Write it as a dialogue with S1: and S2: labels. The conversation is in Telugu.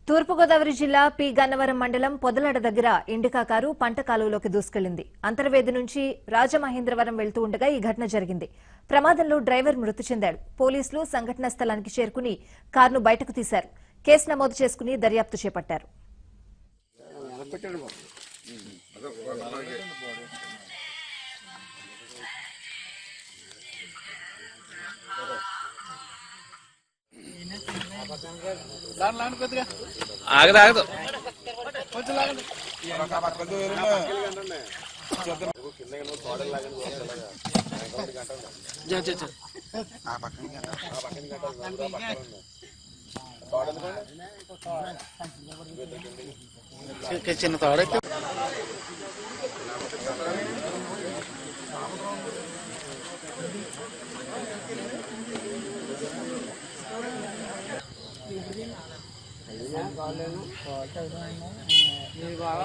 S1: తూర్పుగోదావరి జిల్లా పి గన్నవరం మండలం పొదలడ దగ్గర ఇండికా కారు పంట కాలువలోకి దూసుకెళ్లింది. అంతర్వేది నుంచి రాజమహేంద్రవరం వెళ్తూ ఉండగా ఈ ఘటన జరిగింది. ప్రమాదంలో డ్రైవర్ మృతి చెందాడు. పోలీసులు సంఘటనా స్థలానికి చేరుకుని కారును బయటకు తీశారు. కేసు నమోదు చేసుకుని దర్యాప్తు చేపట్టారు.
S2: ఆగదు ఆగదు చిన్న తాడైతే మీరు బాగా